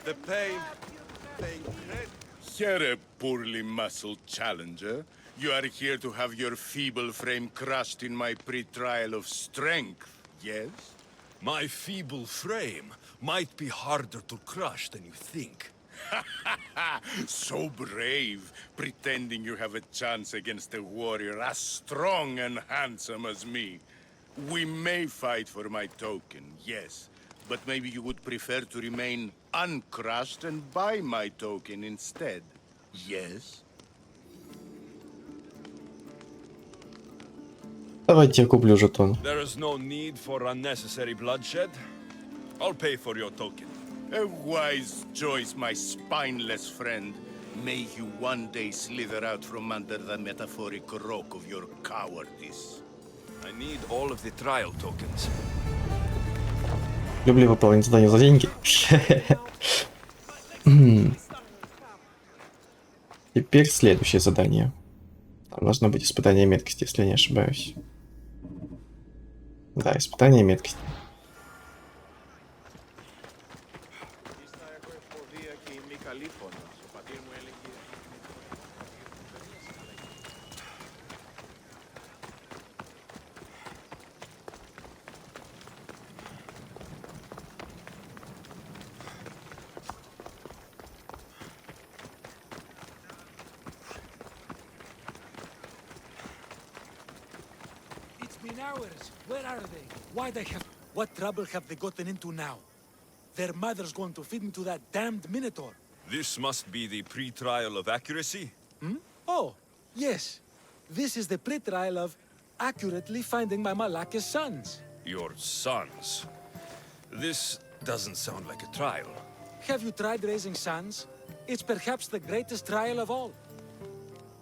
The pain. Here, a poorly muscled challenger. You are here to have your feeble frame crushed in my pre-trial of strength, yes? My feeble frame might be harder to crush than you think. So brave, pretending you have a chance against a warrior as strong and handsome as me. We may fight for my token, yes, but maybe you would prefer to remain uncrushed and buy my token instead, yes? Давайте я куплю жетон. There is no need for unnecessary bloodshed. I'll pay for your token. A wise choice, my spineless friend. May you one day slither out from under the metaphoric rock of your cowardice. I need all of the trial tokens. Люблю выполнять задания за деньги. Теперь следующее задание. Там должно быть испытание меткости, если я не ошибаюсь. Да, испытание меткости. Hours. Where are they? Why they have... What trouble have they gotten into now? Their mother's going to feed me to that damned Minotaur. This must be the pre-trial of accuracy? Hmm? Oh, yes. This is the pre-trial of accurately finding my Malaka's sons. Your sons? This doesn't sound like a trial. Have you tried raising sons? It's perhaps the greatest trial of all.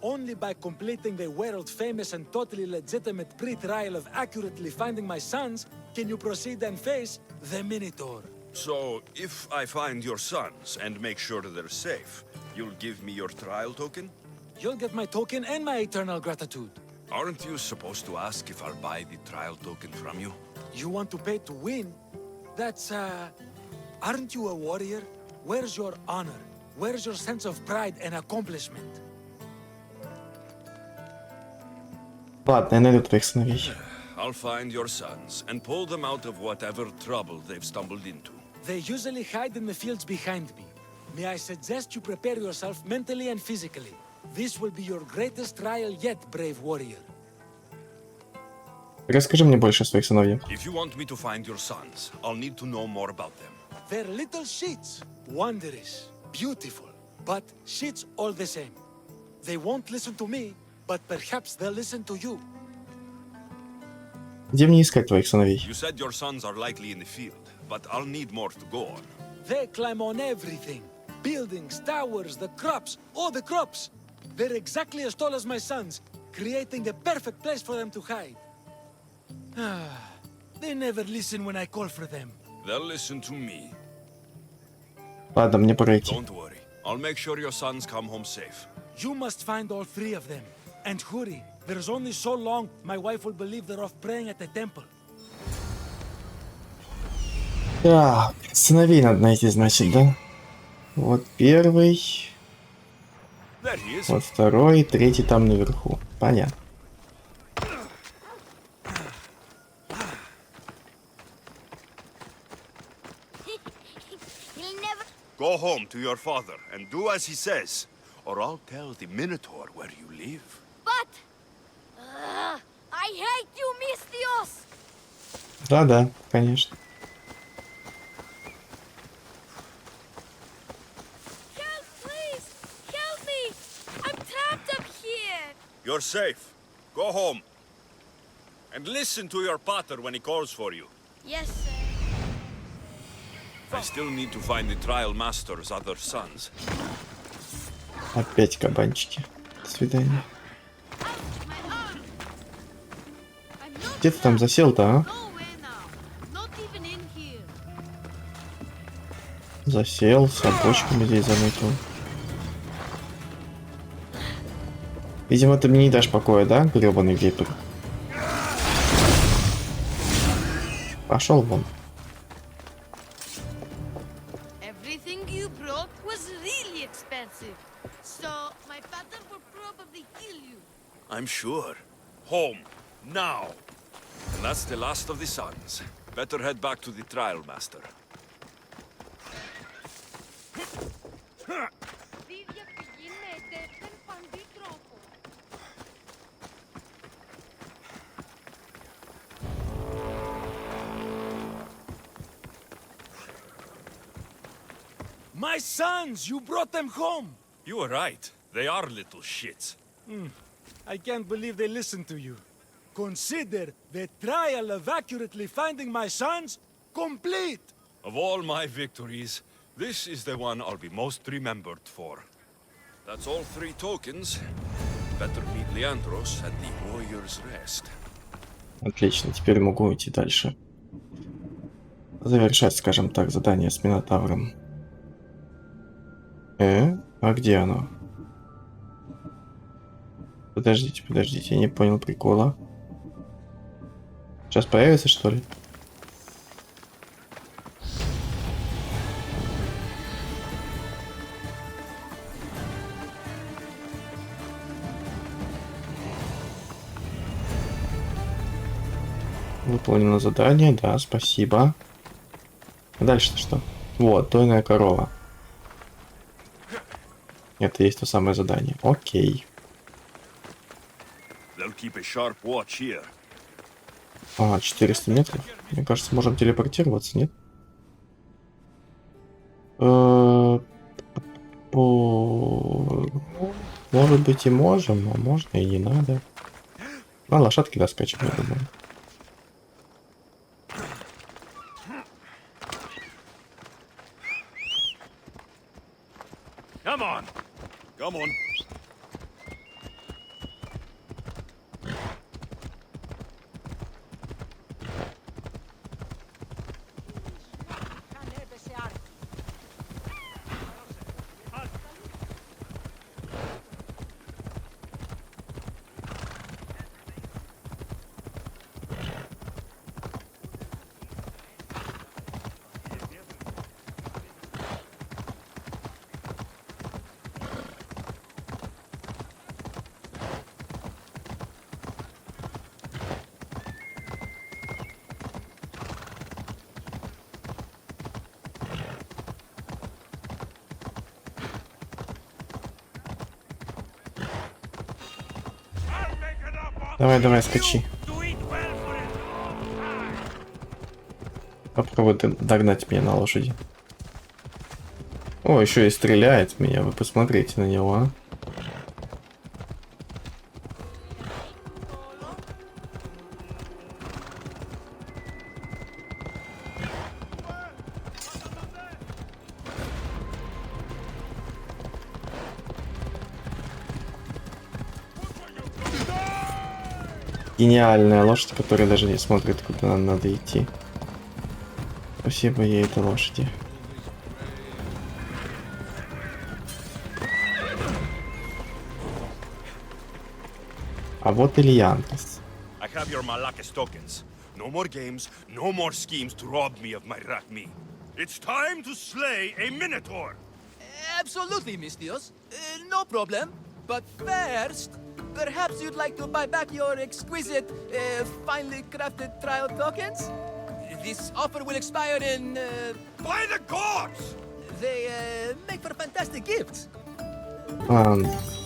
Only by completing the world-famous and totally legitimate pre-trial of accurately finding my sons can you proceed and face the Minotaur. So, if I find your sons and make sure they're safe, you'll give me your trial token? You'll get my token and my eternal gratitude. Aren't you supposed to ask if I'll buy the trial token from you? You want to pay to win? That's, Aren't you a warrior? Where's your honor? Where's your sense of pride and accomplishment? Ладно, я найду твоих сыновей. I'll find your sons and pull them out of whatever trouble they've stumbled into. They usually hide in the fields behind me. May I suggest you prepare yourself mentally and physically. This will be your greatest trial yet, brave warrior. Расскажи мне больше о своих сыновьях. If you want me to find your sons, I'll need to know more about them. They're little shits. Wondrous. Beautiful. But shits all the same. They won't listen to me, but perhaps they'll listen to you. Где мне искать твоих сыновей? You said your sons are likely in the field, but I'll need more to go on. They climb on everything. Buildings, towers, the crops. Oh, the crops! They're exactly as tall as my sons, creating the perfect place for them to hide. They never listen when I call for them. They'll listen to me. Ладно, мне пора идти. Don't worry. I'll make sure your sons come home safe. You must find all three of them. And hurry. There's only so long my wife will believe they're off praying at the temple. Так, сыновей надо найти, значит, да? Вот первый, There he is. вот второй, третий там наверху. Понятно. Go home to your father and do as he says, or I'll tell the Minotaur where you live. But... I hate you, Mistios! Да-да, конечно. Help, please! Help me! I'm trapped up here! You're safe. Go home. And listen to your pater when he calls for you. Yes, sir. I still need to find the trial master's other sons. Опять кабанчики. До свидания. My arm! I'm not Где ты там засел-то, а? nowhere now. Not even in here. Засел, с обочками здесь заметил. Видимо, ты мне не дашь покоя, да, гребаный вепрь? Пошел вон. Everything you expensive. So my father will probably kill you. I'm sure. Home. Now. And that's the last of the sons. Better head back to the trial master. Δίδια πηγή με ετεύθεν παντή τρόπο. My sons! You brought them home! You were right. They are little shits. I can't believe they listened to you. Consider the trial of accurately finding my sons complete! Of all my victories, this is the one I'll be most remembered for. That's all 3 tokens. Better meet Leandros at the Warrior's Rest. Отлично, теперь могу идти дальше. Завершать, скажем так, задание с Минотавром. А где оно? Подождите, я не понял прикола. Сейчас появится, что ли? Выполнено задание, да, спасибо. А дальше-то что? Вот, дойная корова. Это есть то самое задание. Окей. They'll keep a sharp watch here. 400 метров. Мне кажется, можем телепортироваться, нет? Может быть и можем, а можно и не надо. Лошадки доскачем, я думаю. Come on. Come on. Давай, скачи. Попробуй догнать меня на лошади. О, еще и стреляет в меня. Вы посмотрите на него, а. Гениальная лошадь, которая даже не смотрит, куда нам надо идти. Спасибо ей, этой лошади. А вот и Леандрос. I have your Malakis tokens. No more games, no more schemes to rob me of my rat meat. It's time to slay a Minotaur! Absolutely, Mistios. No problem. But first, perhaps you'd like to buy back your exquisite, finely crafted trial tokens? This offer will expire in... By the gods! They make for fantastic gifts.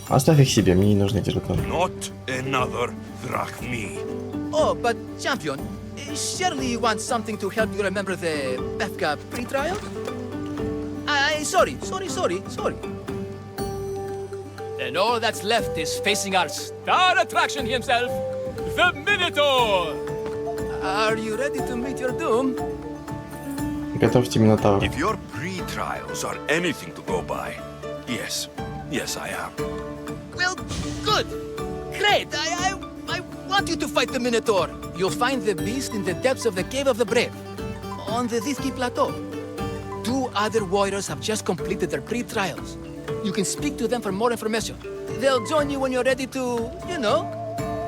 Оставь их себе, мне не нужны эти жетоны. Not another drachmi. Oh, but champion, surely you want something to help you remember the Befka pre-trial? Sorry. Then all that's left is facing our star attraction himself, the Minotaur! Are you ready to meet your doom? Готовьте Минотавра. If your pre-trials are anything to go by, yes, I am. Well, good. Great. I want you to fight the Minotaur. You'll find the beast in the depths of the Cave of the Brave, on the Thithki Plateau. 2 other warriors have just completed their pre-trials. You can speak to them for more information. They'll join you when you're ready to,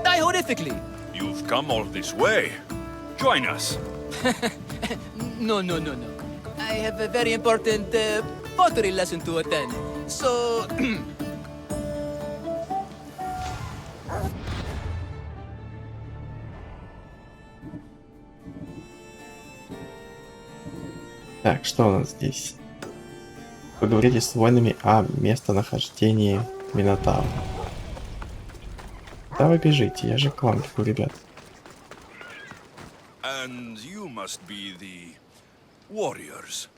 die horrifically. You've come all this way. Join us. No. I have a very important pottery lesson to attend. So... Так, что у нас здесь? Поговорите с воинами о местонахождении Минотавра. Да вы бежите, я же к вам бегу, ребят. And you must be the warriors.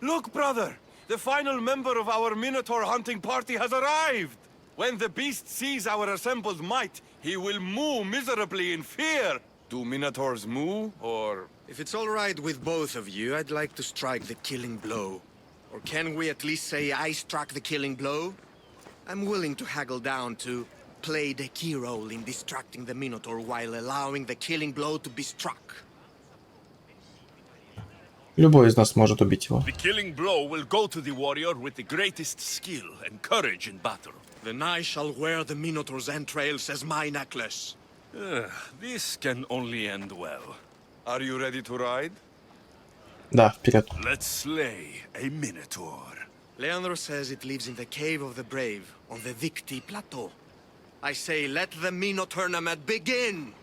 Look, brother! The final member of our Minotaur hunting party has arrived! When the beast sees our assembled might, he will moo miserably in fear! Do Minotaurs moo, or... If it's all right with both of you, I'd like to strike the killing blow. Or can we at least say I struck the killing blow? I'm willing to haggle down to play the key role in distracting the Minotaur while allowing the killing blow to be struck. Любой из нас может убить его. The killing blow will go to the warrior with the greatest skill and courage in battle. Then I shall wear the Minotaur's entrails as my necklace. This can only end well. Are you ready to ride? Да, вперед. Let's slay a minotaur. Leandro says it lives in the Cave of the Brave, on the Victi Plateau. I say, let the Minotaur tournament begin!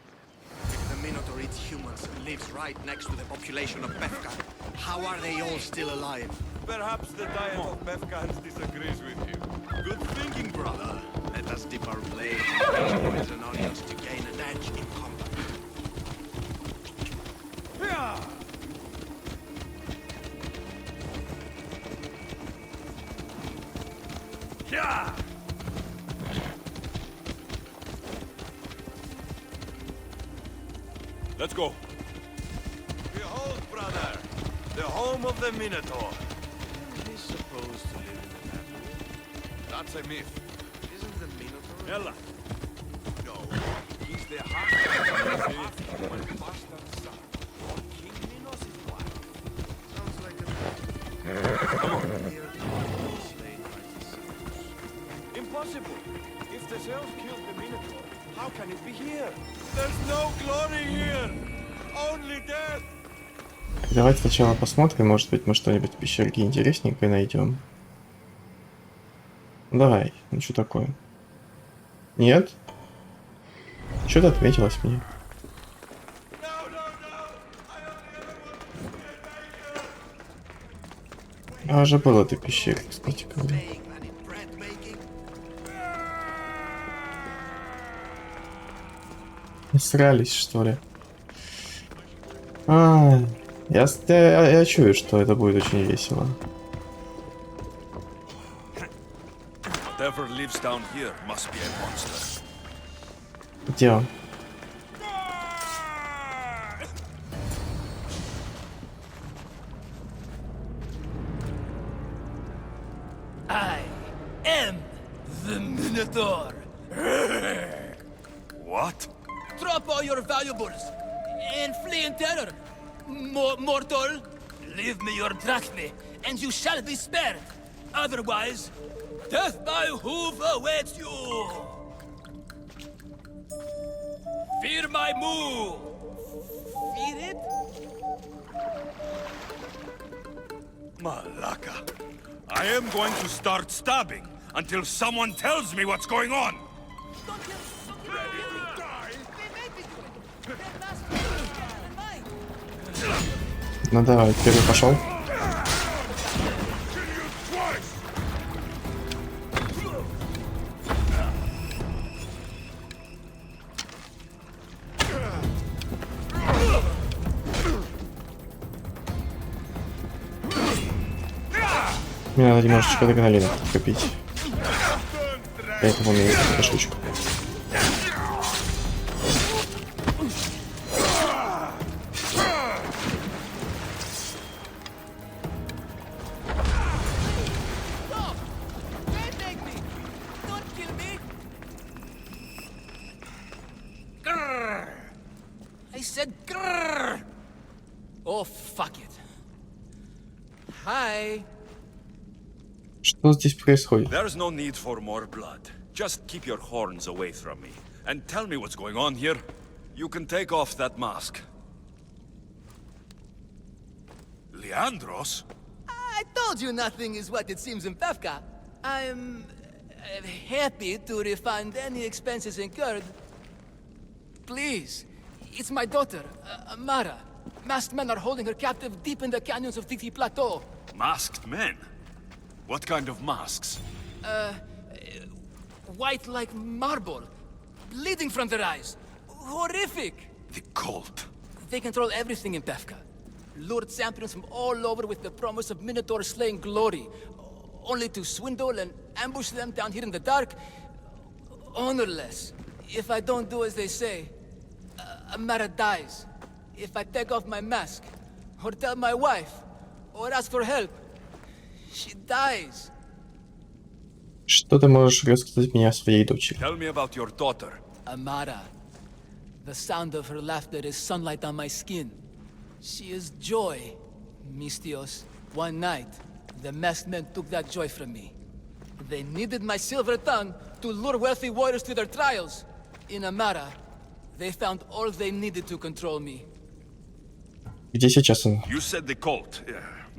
If the Minotaur eats humans and lives right next to the population of Befka, how are they all still alive? Perhaps the diet of Befkans disagrees with you. Good thinking, brother. Let us dip our blades in poison onions to gain an edge in combat. Let's go. Behold, brother, the home of the Minotaur. He's supposed to live in the land. That's a myth. Isn't the Minotaur? Ella. No, he's the half my bastard son. King Minos is wild. Sounds like a... Come on. Impossible. If the Zeus killed the Minotaur, how can it be here? There's no glory here. Only death. Давайте сначала посмотрим, может быть, мы что-нибудь в пещерке интересненькое найдем. Давай, ну что такое? Нет? Что-то отметилось мне. Я уже был в этой пещере, кстати говоря. Не срались, что ли? Я чую, что это будет очень весело. Whatever lives down here must be a monster. Где он? I am the Minotaur. What? Drop all your valuables and flee in terror. Mortal, leave me your drachme, and you shall be spared. Otherwise, death by hoof awaits you. Fear my move. Fear it? Malaka. I am going to start stabbing until someone tells me what's going on. Don't kill me. Don't kill me. They made me do it. Their master is stronger than mine. Ну давай, первый пошел. Мне надо немножечко адреналина копить. Поэтому у меня есть такая штучка. I said grrr. Oh, fuck it. Hi. Что здесь происходит? There's no need for more blood. Just keep your horns away from me. And tell me what's going on here. You can take off that mask. Leandros? I told you nothing is what it seems in Pevka. I'm happy to refund any expenses incurred. Please, it's my daughter, Amara. Masked men are holding her captive deep in the canyons of Titi Plateau. Masked men? What kind of masks? White like marble, bleeding from their eyes. Horrific! The cult. They control everything in Pefka. Lured champions from all over with the promise of Minotaur slaying glory, only to swindle and ambush them down here in the dark. Honorless. If I don't do as they say, Amara dies. If I take off my mask, or tell my wife, or ask for help, she dies. Что ты можешь рассказать мне о своей дочери? Tell me about your daughter. Amara. The sound of her laughter is sunlight on my skin. She is joy, Mistios. One night, the masked men took that joy from me. They needed my silver tongue to lure wealthy warriors to their trials. In Amara, they found all they needed to control me. Где сейчас он? You said the cult,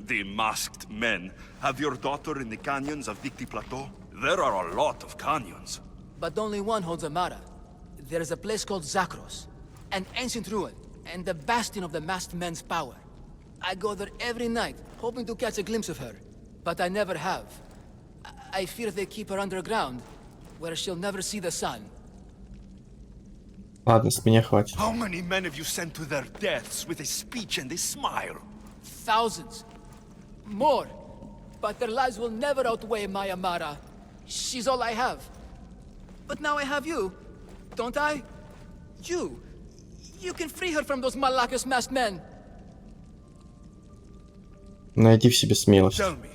the masked men, have your daughter in the canyons of Dicty Plateau? There are a lot of canyons. But only one holds Amara. There is a place called Zakros, an ancient ruin, and the bastion of the masked men's power. I go there every night, hoping to catch a glimpse of her, but I never have. I fear they keep her underground, where she'll never see the sun. Ладно, с меня хватит. How many men have you sent to their deaths with a speech and a smile? Thousands. More. But their lives will never outweigh my Amara. She's all I have. But now I have you, don't I? You. You can free her from those Malakas masked men. Найди в себе смелость. Tell me,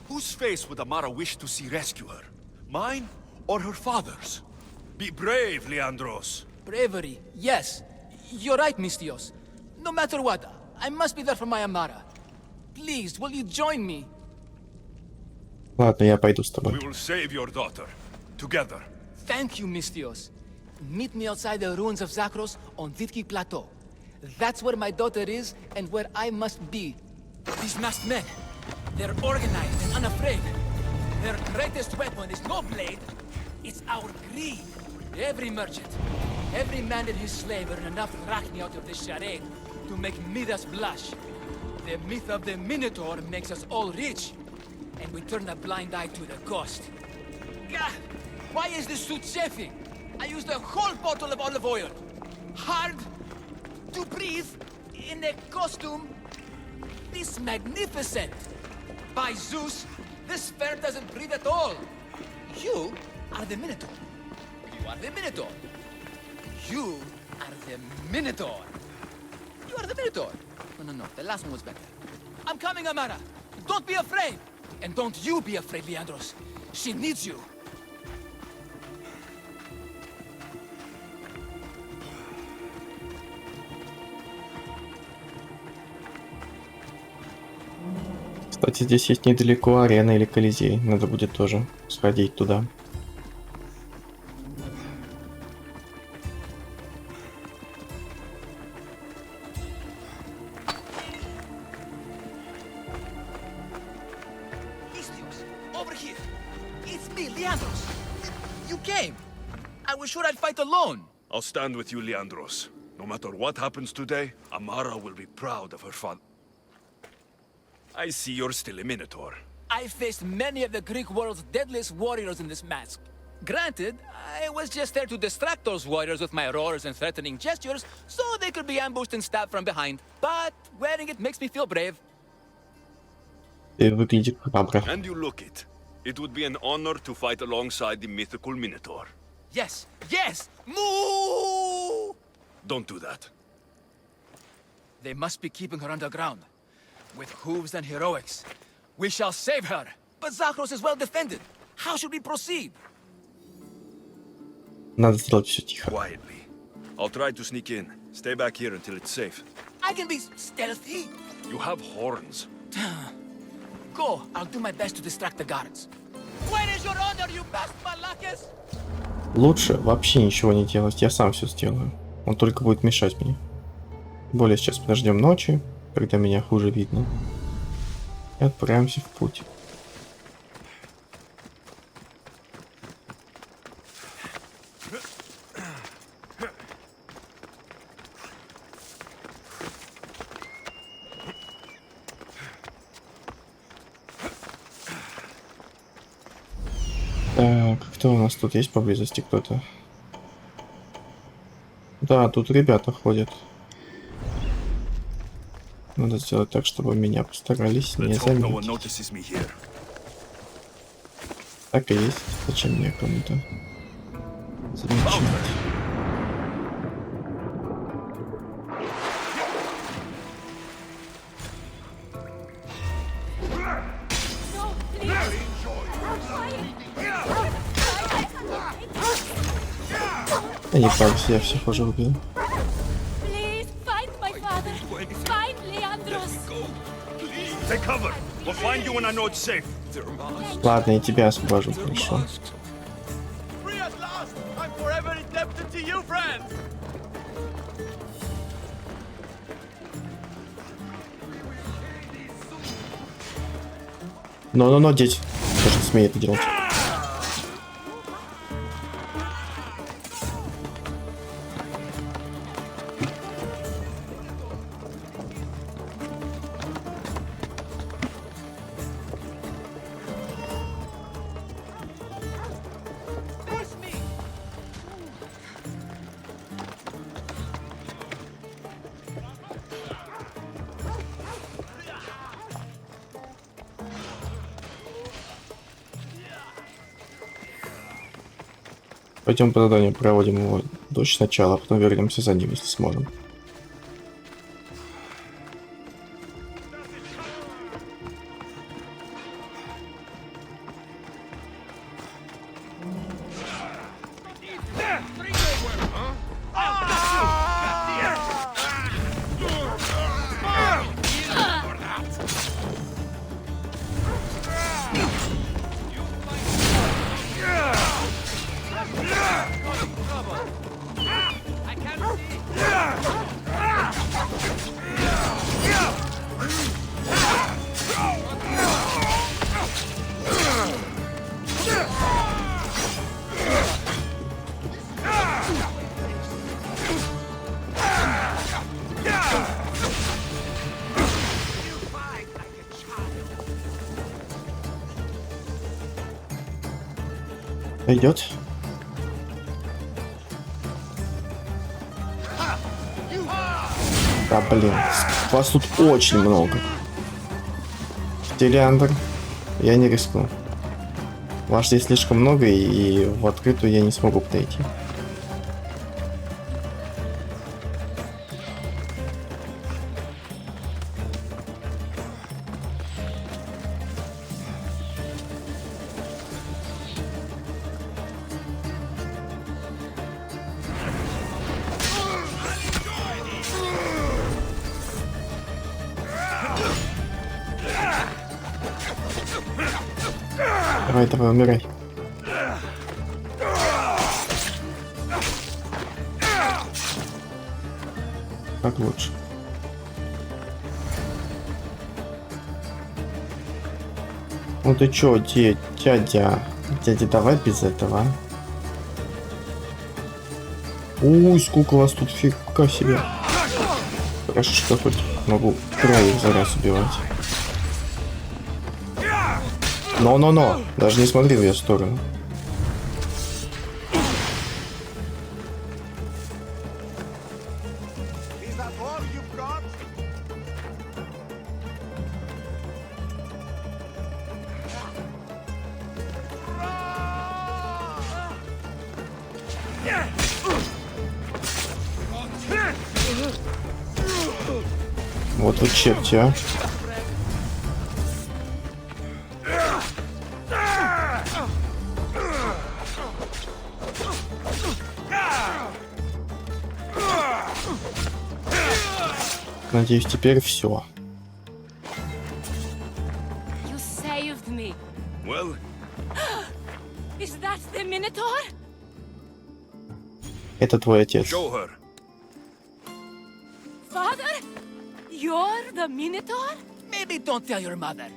whose face would Amara wish to see rescue her? Mine or her father's? Be brave, Leandros. Bravery, yes. You're right, Mistios. No matter what, I must be there for my Amara. Please, will you join me? Ладно, я пойду с We тобой. will save your daughter. Together. Thank you, Mistios. Meet me outside the ruins of Zakros on Vitki Plateau. That's where my daughter is and where I must be. These masked men, they're organized and unafraid. Their greatest weapon is no blade, it's our greed. Every merchant, every man and his slave earn enough drachmi out of this charade to make Midas blush. The myth of the Minotaur makes us all rich, and we turn a blind eye to the cost. Gah! Why is this suit chafing? I used a whole bottle of olive oil. Hard to breathe in a costume this magnificent. By Zeus, this fair doesn't breathe at all. You are the Minotaur. You are the Minotaur. You are the Minotaur. You are the Minotaur. No, the last one was better. I'm coming, Amara. Don't be afraid. And don't you be afraid, Leandros. She needs you. Кстати, здесь есть недалеко арена или Колизей. Надо будет тоже сходить туда. Mistios, over here. It's me, Leandros. You came. I was sure I'd fight alone. I'll stand with you, Leandros. No matter what happens today, Amara will be proud of her father. I see you're still a Minotaur. I faced many of the Greek world's deadliest warriors in this mask. Granted, I was just there to distract those warriors with my roars and threatening gestures, so they could be ambushed and stabbed from behind. But wearing it makes me feel brave. Ты выглядишь храбро. And you look it. It would be an honor to fight alongside the mythical Minotaur. Yes, yes! Moo! Don't do that. They must be keeping her underground. With hooves and heroics. We shall save her. But Zakros is well defended. How should we proceed? Надо сделать все тихо. Quietly. I'll try to sneak in. Stay back here until it's safe. I can be stealthy. You have horns. Go. I'll do my best to distract the guards. Where is your honor, you masked Malakas? Лучше вообще ничего не делать. Я сам все сделаю. Он только будет мешать мне. Тем более сейчас подождем ночи, когда меня хуже видно. И отправимся в путь. Так, кто у нас тут есть поблизости кто-то? Да, тут ребята ходят. Надо сделать так, чтобы меня постарались не заметить. Так и есть. Зачем мне кому-то замечать? No, please. Да не парься, я всех уже убил. Please, find my father. Find Leandros. Take cover. We'll find you when I know it's safe. Ладно, я тебя освобожу, хорошо. Но, дети, даже не смей это делать. Пойдем по заданию, проводим его дочь сначала, а потом вернемся за ним, если сможем. Идет. Да, блин, вас тут очень много. Стилиандр, я не рискну. Вас здесь слишком много, и в открытую я не смогу подойти. Давай, умирай. Как лучше. Ну ты чё, дядя? Дядя, давай без этого. Ой, сколько вас тут, фига себе. Хорошо, что хоть могу троих за раз убивать. Но, даже не смотри в ее сторону. Вот вы черти, а. Надеюсь, теперь все. You saved me. Well, Is that the Minotaur? Это твой отец. show her. Father? You're the Minotaur? Maybe don't tell your mother.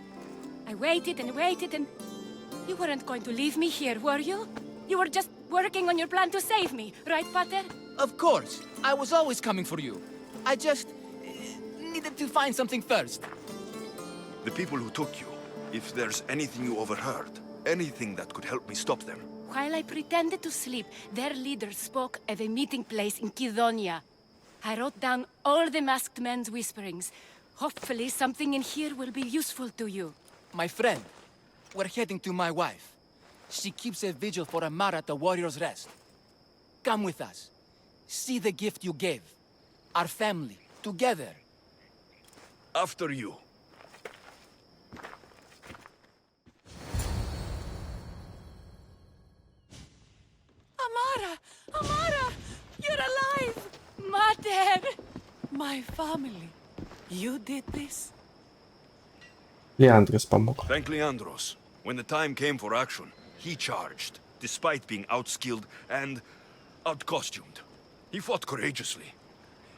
I waited and waited and... You weren't going to leave me here, were you? You were just working on your plan to save me, right, Pater? Of course. I was always coming for you. I just needed to find something first. The people who took you, if there's anything you overheard, Anything that could help me stop them. While I pretended to sleep, their leader spoke of a meeting place in Dойная. I wrote down all the masked men's whisperings. Hopefully something in here will be useful to you. My friend, we're heading to my wife. She keeps a vigil for Amara at the Warrior's Rest. Come with us. See the gift you gave. Our family, together. After you. Amara! Amara! You're alive! Mater! My family. You did this? Леандрос помог. Thank Leandros. When the time came for action, he charged, despite being outskilled and outcostumed. He fought courageously.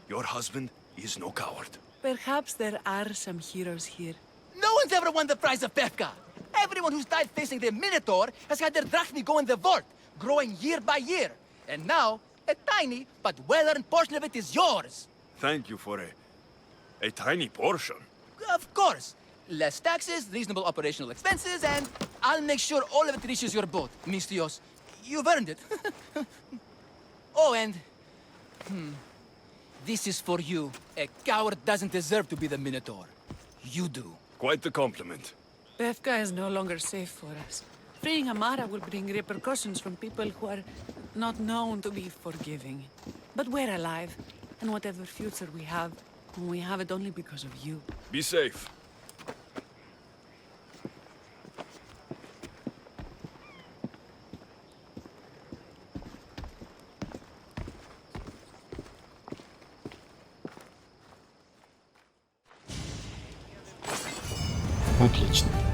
Your husband is no coward. Perhaps there are some heroes here. No one's ever won the prize of Pefka. Everyone who's died facing the Minotaur has had their drachmi go in the vault, growing year by year. And now, a tiny but well-earned portion of it is yours. Thank you for a tiny portion. Of course. Less taxes, reasonable operational expenses, and I'll make sure all of it reaches your boat, Mistios. You've earned it. Oh, and... This is for you. A coward doesn't deserve to be the Minotaur. You do. Quite the compliment. Pefka is no longer safe for us. Freeing Amara will bring repercussions from people who are not known to be forgiving. But we're alive, and whatever future we have it only because of you. Be safe. Отлично.